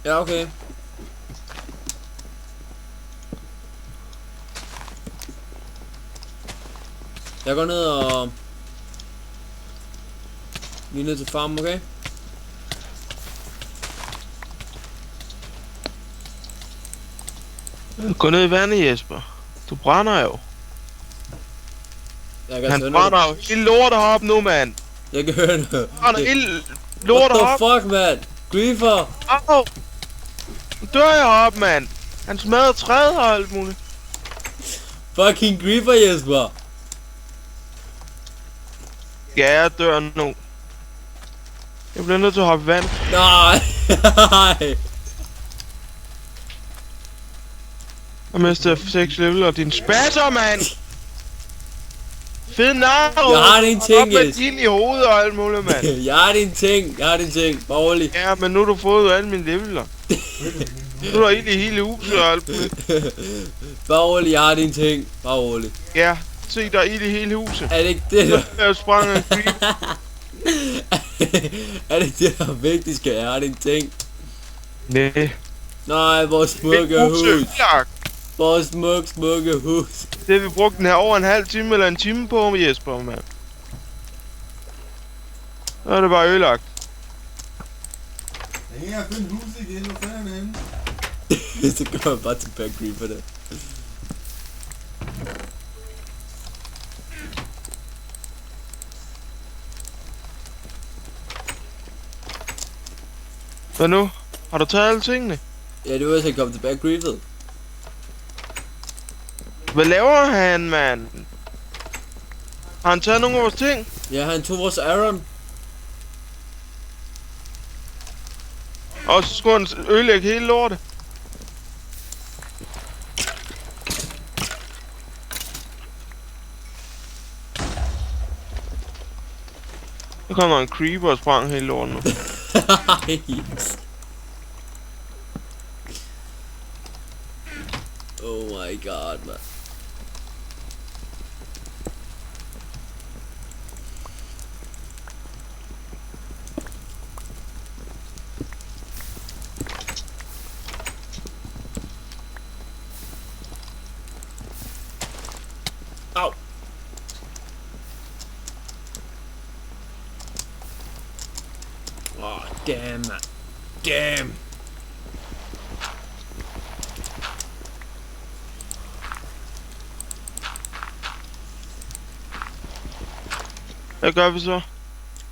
Ja, okay. Jeg går ned og... Lige ned til farmen, okay? Gå ned i vandet, Jesper. Du brænder jo. Jeg kan Han høre brænder jo hele lortet heroppe nu, mand. Jeg kan høre det. Han brænder hele What lortet the heroppe. fuck, man? Griefer! Au! Nu dør jeg heroppe, mand. Han smadrer træet og alt muligt. Fucking Griefer, Jesper! Ja, jeg dør nu. Jeg bliver nødt til at hoppe i vand. Nej! Jeg mister 6 level og din spasser, mand! Fed narro! Jeg har din ting, Op med Jes. din i hovedet og alt muligt, mand. Jeg har din ting, Bare rolig. Ja, men nu har du fået alle mine leveler. Nu er der ild i hele huset og alt muligt. Bare rolig, jeg har din ting. Bare rolig. Ja, se, der er ild i hele huset. Er det ikke det, der... Jeg sprang en creep. Er det det, der er vigtigt, skal jeg have din ting? Næh. Nej, vores smukke hus. Ødelagt. Vores smukke hus. Det har vi brugt den her over en halv time eller en time på, Jesper, mand. Så er det bare ødelagt. Jeg kan ikke engang finde huset igen, hvor fanden er det henne? Så går jeg bare til Back Creeper der. Hvad nu? Har du taget alle tingene? Ja, det var så komme til Back Creeper. Hvad laver han, mand? Har han taget nogle af vores ting? Ja, han tog vores Aaron. Og så skulle han ødelægge hele lortet. Så kommer der en creeper og sprang hele lortet nu. Yes. Oh my god, man. Au. Oh, damn, man. Damn. Hvad gør vi så?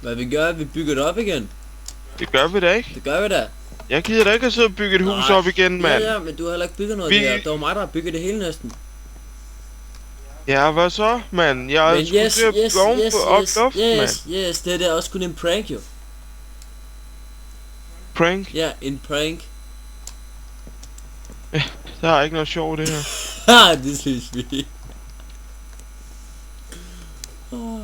Hvad vi gør, vi bygger det op igen. Det gør vi da ikke. Det gør vi da. Jeg gider da ikke at sidde og bygge et hus op igen, mand. Ja, men du har heller ikke bygget noget Vi- der. Det var mig, der har bygget det hele næsten. Ja, hvad så, mand? Jeg Men skulle til at bygge ovenpå op luften, mand. yes, det er da også kun en prank, jo. Prank? Ja, en prank. Der er ikke noget sjovt det her. Ha, det synes vi. Oh.